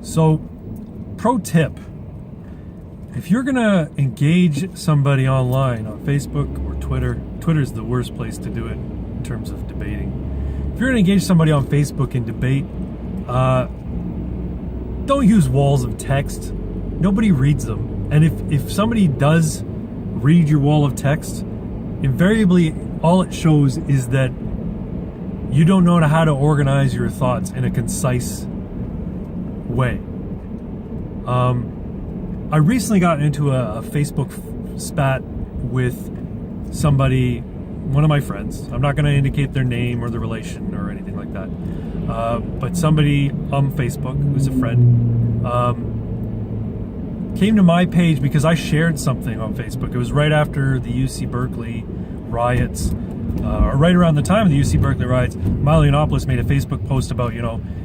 So, pro tip. If you're going to engage somebody online on Facebook or Twitter, Twitter's the worst place to do it in terms of debating. If you're going to engage somebody on Facebook in debate, don't use walls of text. Nobody reads them. And if somebody does read your wall of text, invariably all it shows is that you don't know how to organize your thoughts in a concise way. I recently got into a Facebook spat with somebody, one of my friends. I'm not going to indicate their name or the relation or anything like that. But somebody on Facebook, who's a friend, came to my page because I shared something on Facebook. It was right after the UC Berkeley riots, or right around the time of the UC Berkeley riots. Milo Yiannopoulos made a Facebook post about,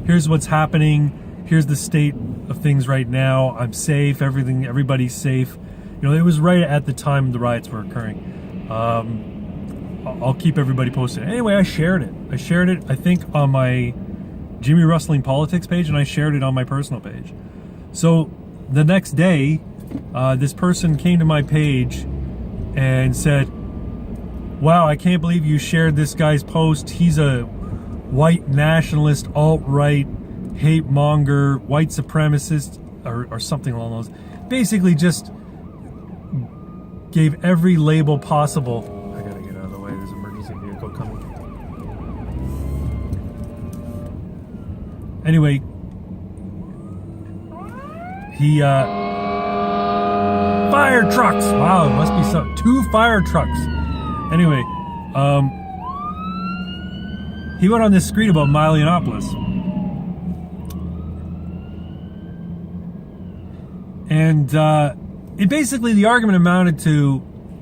here's what's happening, here's the state of things right now, I'm safe, everybody's safe. It was right at the time the riots were occurring. I'll keep everybody posted. Anyway, I shared it, I think, on my Jimmy Rustling Politics page, and I shared it on my personal page. So the next day, this person came to my page and said, wow, I can't believe you shared this guy's post. He's a white nationalist, alt-right, hate monger, white supremacist, or something along those. Basically just gave every label possible. I gotta get out of the way, there's an emergency vehicle coming. Anyway, he, fire trucks! Wow, it must be some, 2 fire trucks. Anyway, he went on this screed about Milo Yiannopoulos. And it basically, the argument amounted to,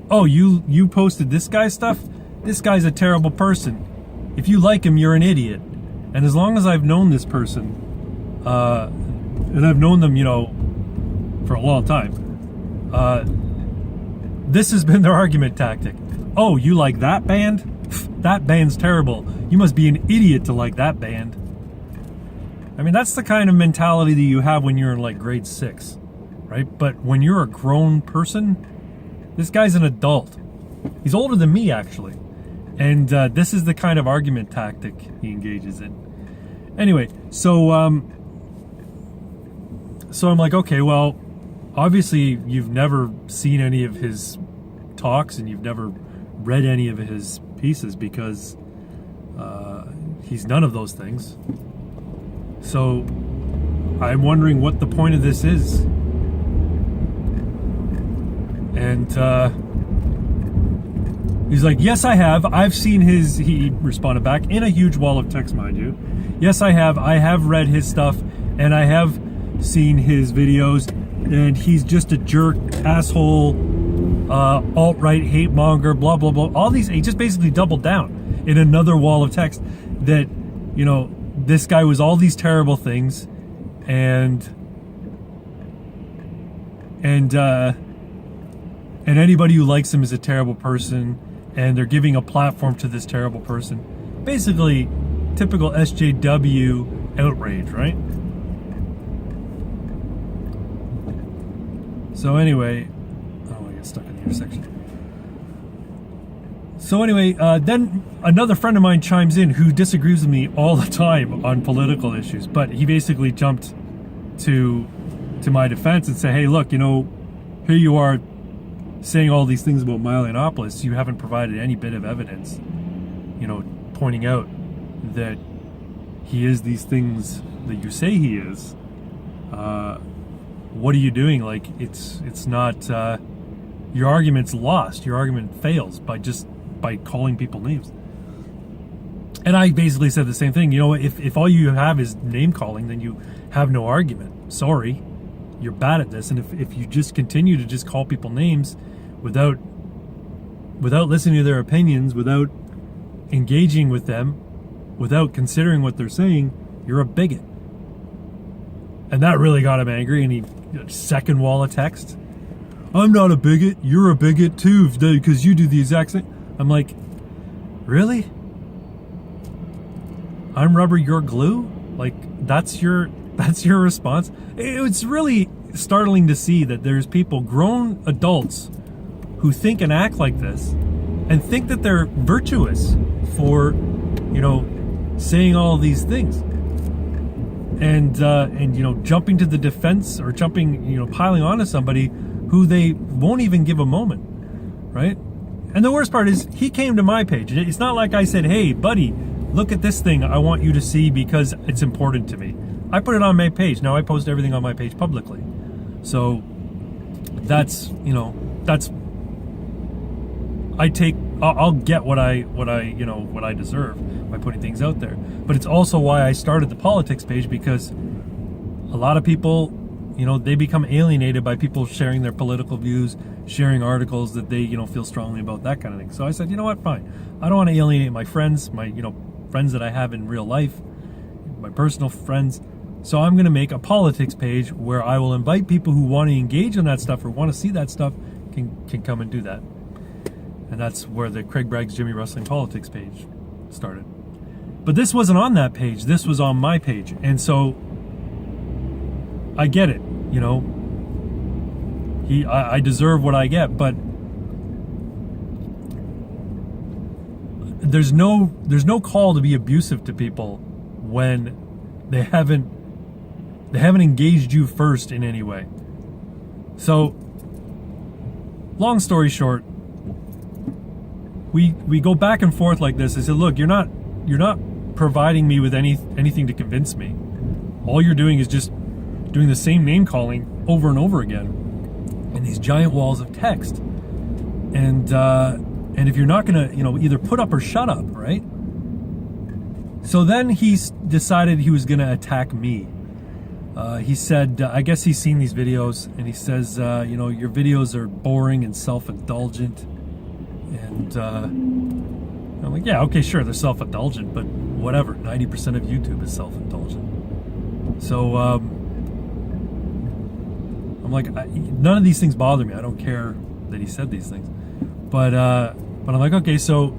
oh, you posted this guy's stuff? This guy's a terrible person. If you like him, you're an idiot. And as long as I've known this person, and I've known them, for a long time, this has been their argument tactic. Oh, you like that band? That band's terrible. You must be an idiot to like that band. I mean, that's the kind of mentality that you have when you're in like grade 6, right? But when you're a grown person, this guy's an adult. He's older than me, actually. And this is the kind of argument tactic he engages in. Anyway, so I'm like, okay, well, obviously you've never seen any of his talks and you've never read any of his pieces, because he's none of those things. So I'm wondering what the point of this is. And he's like, yes, I have. I've seen his, he responded back in a huge wall of text, mind you. Yes, I have. I have read his stuff and I have seen his videos, and he's just a jerk, asshole, alt-right, hate monger, blah, blah, blah. All these, he just basically doubled down in another wall of text that, this guy was all these terrible things, and anybody who likes him is a terrible person, and they're giving a platform to this terrible person. Basically, typical SJW outrage, right? So anyway, oh, I get stuck in the intersection. So anyway, then another friend of mine chimes in who disagrees with me all the time on political issues, but he basically jumped to my defense and said, hey, look, here you are saying all these things about Milo Yiannopoulos. You haven't provided any bit of evidence, pointing out that he is these things that you say he is. What are you doing? Like, it's not, your argument's lost. Your argument fails by calling people names. And I basically said the same thing. If all you have is name calling, then you have no argument. Sorry, you're bad at this. And if you just continue to just call people names without listening to their opinions, without engaging with them, without considering what they're saying, you're a bigot. And that really got him angry, and he, second wall of text. I'm not a bigot, you're a bigot too, because you do the exact same. I'm like, really? I'm rubber, you're glue? Like, that's your That's your response? It's really startling to see that there's people, grown adults, who think and act like this and think that they're virtuous for, saying all these things. And jumping to the defense or piling onto somebody who they won't even give a moment, right? And the worst part is he came to my page. It's not like I said, hey, buddy, look at this thing I want you to see because it's important to me. I put it on my page. Now I post everything on my page publicly. So I'll get what I deserve by putting things out there. But it's also why I started the politics page, because a lot of people, they become alienated by people sharing their political views, sharing articles that they, feel strongly about, that kind of thing. So I said, you know what, fine. I don't want to alienate my friends, my, friends that I have in real life, my personal friends. So I'm going to make a politics page where I will invite people who want to engage in that stuff or want to see that stuff can come and do that. And that's where the Craig Bragg's Jimmy Wrestling Politics page started. But this wasn't on that page. This was on my page. And so I get it, I deserve what I get, but there's no call to be abusive to people when they haven't engaged you first in any way. So, long story short, we go back and forth like this. I said, look, you're not providing me with anything to convince me. All you're doing is just doing the same name calling over and over again in these giant walls of text. And if you're not gonna, either put up or shut up, right? So then he decided he was gonna attack me. He said, I guess he's seen these videos, and he says, your videos are boring and self-indulgent. And I'm like, yeah, okay, sure, they're self-indulgent, but whatever. 90% of YouTube is self-indulgent. So I'm like, none of these things bother me. I don't care that he said these things. But I'm like, okay, so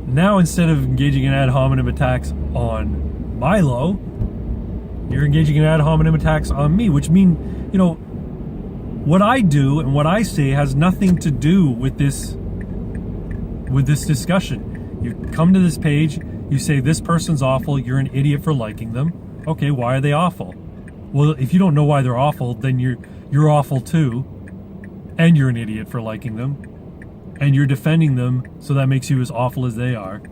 now instead of engaging in ad hominem attacks on Milo, you're engaging in ad hominem attacks on me, which mean, what I do and what I say has nothing to do with this discussion. You come to this page, you say this person's awful, you're an idiot for liking them. Okay, why are they awful? Well, if you don't know why they're awful, then you're awful too, and you're an idiot for liking them, and you're defending them, so that makes you as awful as they are.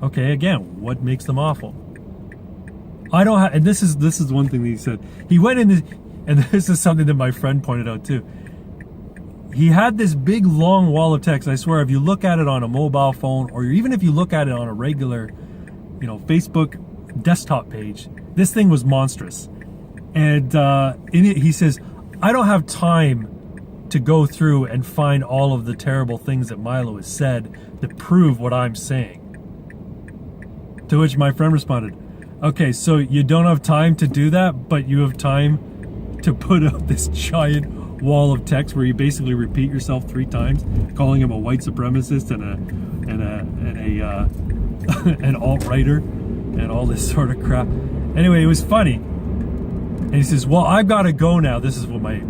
Okay, again, what makes them awful? I don't have, and this is one thing that he said. He went in this, and this is something that my friend pointed out too. He had this big long wall of text. I swear, if you look at it on a mobile phone, or even if you look at it on a regular, Facebook desktop page, this thing was monstrous. And in it, he says, I don't have time to go through and find all of the terrible things that Milo has said that prove what I'm saying. To which my friend responded, okay, so you don't have time to do that, but you have time to put up this giant wall of text where you basically repeat yourself 3 times, calling him a white supremacist and an alt-righter and all this sort of crap. Anyway, it was funny. And he says, well, I've got to go now. This is what my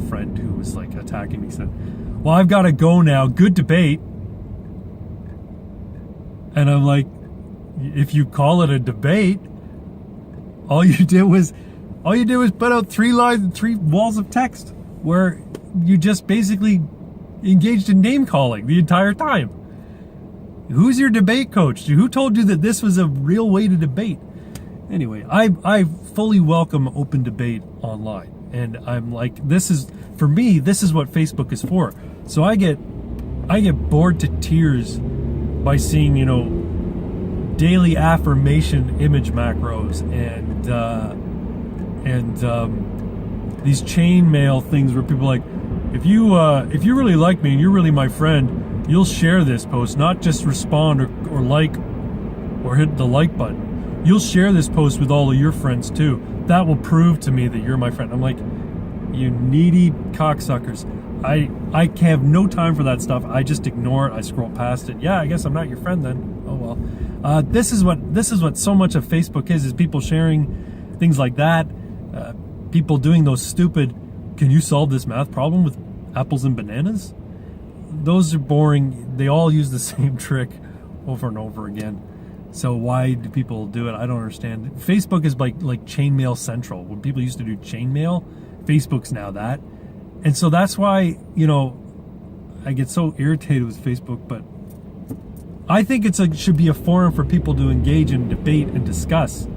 friend who was like attacking me said. Well, I've got to go now. Good debate. And I'm like, if you call it a debate, all you did was put out 3 lines and 3 walls of text where you just basically engaged in name calling the entire time. Who's your debate coach? Who told you that this was a real way to debate? Anyway, I fully welcome open debate online. And I'm like, for me, this is what Facebook is for. So I get bored to tears by seeing, daily affirmation image macros and these chain mail things where people are like, if you really like me and you're really my friend, you'll share this post, not just respond or like or hit the like button. You'll share this post with all of your friends too. That will prove to me that you're my friend. I'm like, you needy cocksuckers. I have no time for that stuff. I just ignore it. I scroll past it. Yeah, I guess I'm not your friend then. Oh well. This is what so much of Facebook is people sharing things like that. People doing those stupid, can you solve this math problem with apples and bananas? Those are boring. They all use the same trick over and over again. So why do people do it? I don't understand. Facebook is like chainmail central. When people used to do chainmail, Facebook's now that. And so that's why, I get so irritated with Facebook, but I think should be a forum for people to engage and debate and discuss.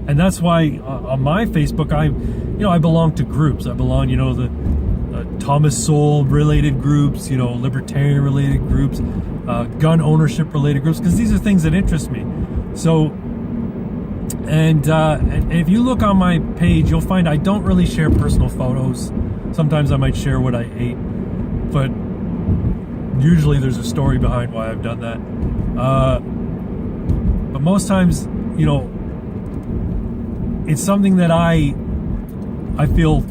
And that's why on my Facebook, I belong to groups. I belong, the Thomas Sowell related groups, libertarian related groups, gun ownership related groups, because these are things that interest me. So, and if you look on my page, you'll find I don't really share personal photos. Sometimes I might share what I ate, but usually there's a story behind why I've done that. But most times, it's something that I feel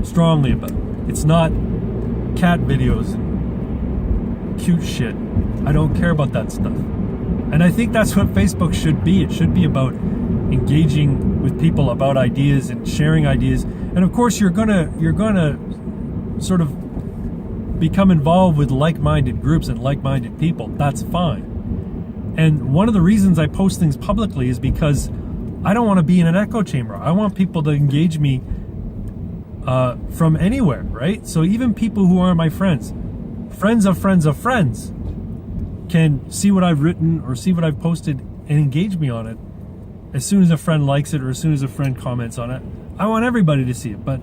strongly about. It's not cat videos and cute shit. I don't care about that stuff. And I think that's what Facebook should be. It should be about engaging with people about ideas and sharing ideas. And of course, you're gonna sort of become involved with like-minded groups and like-minded people. That's fine. And one of the reasons I post things publicly is because I don't want to be in an echo chamber. I want people to engage me from anywhere, right? So even people who aren't my friends of friends of friends, can see what I've written or see what I've posted and engage me on it as soon as a friend likes it or as soon as a friend comments on it. I want everybody to see it, but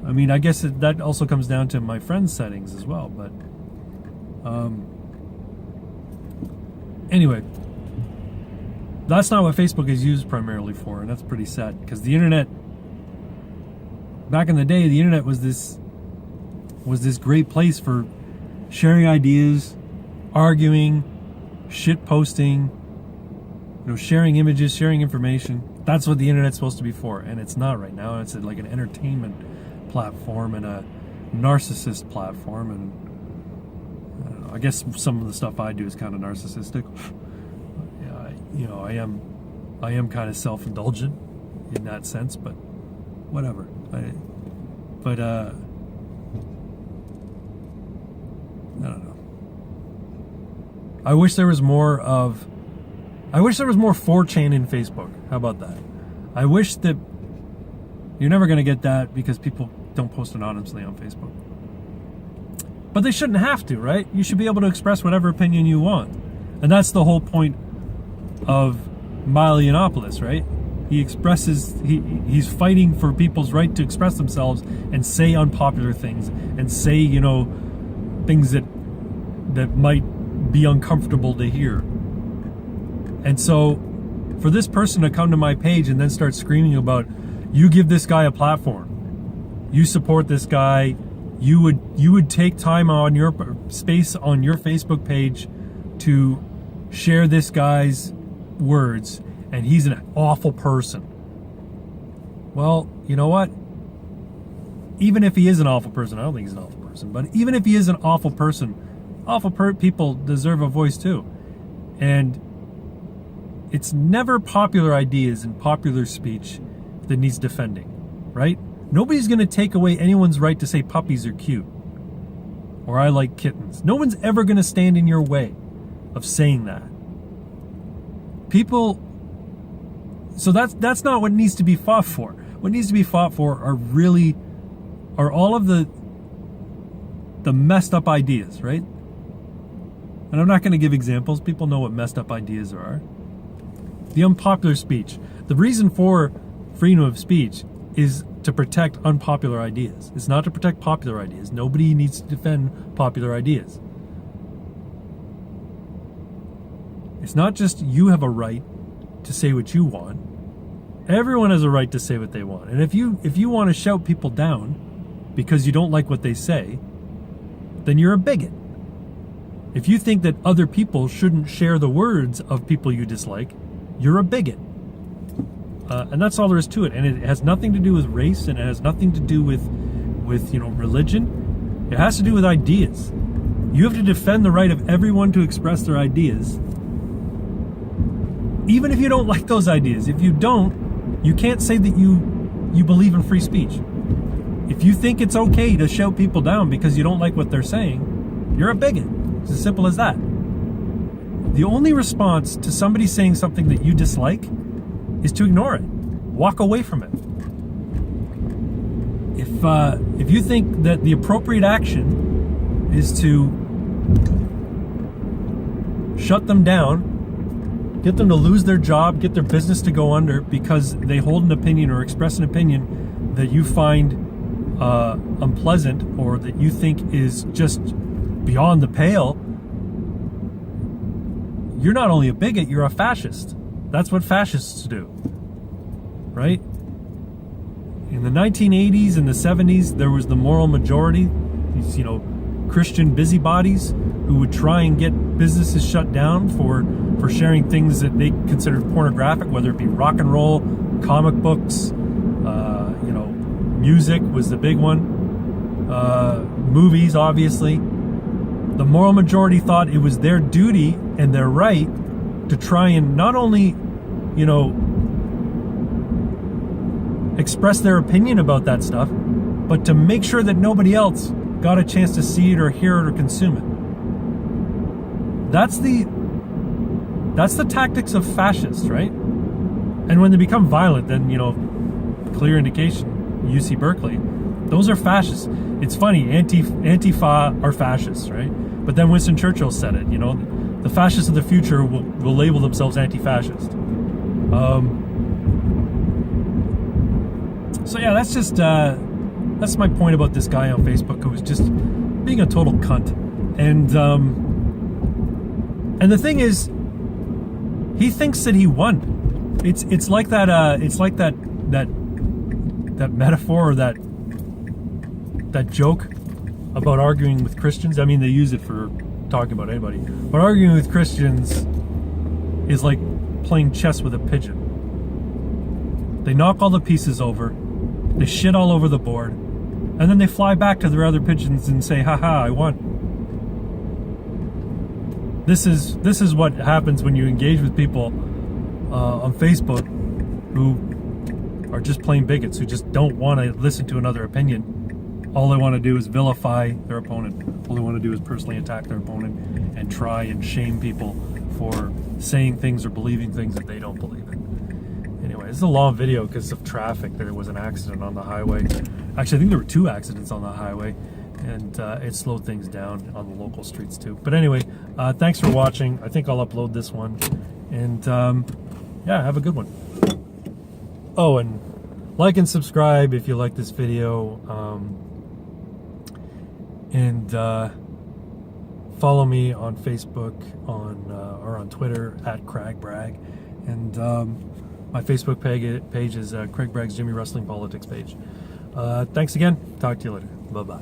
I mean, I guess that also comes down to my friends' settings as well. But anyway, that's not what Facebook is used primarily for, and that's pretty sad, because the internet, back in the day, the internet was this great place for sharing ideas, arguing, shit posting, sharing images, sharing information. That's what the internet's supposed to be for, and it's not right now. It's like an entertainment platform and a narcissist platform, and I don't know, I guess some of the stuff I do is kind of narcissistic. I am kind of self-indulgent in that sense, but whatever. I don't know. I wish there was more 4chan in Facebook. How about that? I wish that you're never going to get that because people don't post anonymously on Facebook. But they shouldn't have to, right? You should be able to express whatever opinion you want. And that's the whole point of Milo Yiannopoulos, right? He's fighting for people's right to express themselves and say unpopular things and say, things that might be uncomfortable to hear. And so for this person to come to my page and then start screaming about, you give this guy a platform, you support this guy, you would take time on your space on your Facebook page to share this guy's words, and he's an awful person. Well, you know what? Even if he is an awful person, I don't think he's an awful person, but even if he is an awful person, people deserve a voice too. And it's never popular ideas and popular speech that needs defending, right? Nobody's going to take away anyone's right to say puppies are cute or I like kittens. No one's ever going to stand in your way of saying that. So that's not what needs to be fought for. What needs to be fought for are all of the messed up ideas, right? And I'm not going to give examples. People know what messed up ideas are. The unpopular speech. The reason for freedom of speech is to protect unpopular ideas. It's not to protect popular ideas. Nobody needs to defend popular ideas. It's not just you have a right to say what you want. Everyone has a right to say what they want. And if you want to shout people down because you don't like what they say, then you're a bigot. If you think that other people shouldn't share the words of people you dislike, you're a bigot. And that's all there is to it. And it has nothing to do with race, and it has nothing to do with religion. It has to do with ideas. You have to defend the right of everyone to express their ideas, even if you don't like those ideas. If you don't, You can't say that you believe in free speech. If you think it's okay to shout people down because you don't like what they're saying, you're a bigot. It's as simple as that. The only response to somebody saying something that you dislike is to ignore it. Walk away from it. If you think that the appropriate action is to shut them down, get them to lose their job, get their business to go under because they hold an opinion or express an opinion that you find unpleasant or that you think is just beyond the pale, you're not only a bigot, you're a fascist. That's what fascists do, right? In the 1980s and the 70s, there was the moral majority, these, Christian busybodies who would try and get businesses shut down for sharing things that they considered pornographic, whether it be rock and roll, comic books, music was the big one, movies, obviously. The moral majority thought it was their duty and their right to try and not only, express their opinion about that stuff, but to make sure that nobody else got a chance to see it or hear it or consume it. That's the tactics of fascists, right? And when they become violent, then, clear indication, UC Berkeley, those are fascists. It's funny, Antifa are fascists, right? But then Winston Churchill said it, the fascists of the future will label themselves anti-fascist. So yeah, that's just that's my point about this guy on Facebook who was just being a total cunt. And the thing is, he thinks that he won. It's like that metaphor or that joke about arguing with Christians. I mean, they use it for talking about anybody, but arguing with Christians is like playing chess with a pigeon. They knock all the pieces over, they shit all over the board, and then they fly back to their other pigeons and say, haha, I won. This is what happens when you engage with people on Facebook who are just plain bigots, who just don't want to listen to another opinion. All they want to do is vilify their opponent. All they want to do is personally attack their opponent and try and shame people for saying things or believing things that they don't believe in. Anyway, this is a long video because of traffic. There was an accident on the highway. Actually, I think there were 2 accidents on the highway, and it slowed things down on the local streets too. But anyway, thanks for watching. I think I'll upload this one. And yeah, have a good one. Oh, and like and subscribe if you like this video. And follow me on Facebook or on Twitter at Craig Bragg. And my Facebook page is Craig Bragg's Jimmy Wrestling Politics page. Thanks again. Talk to you later. Bye-bye.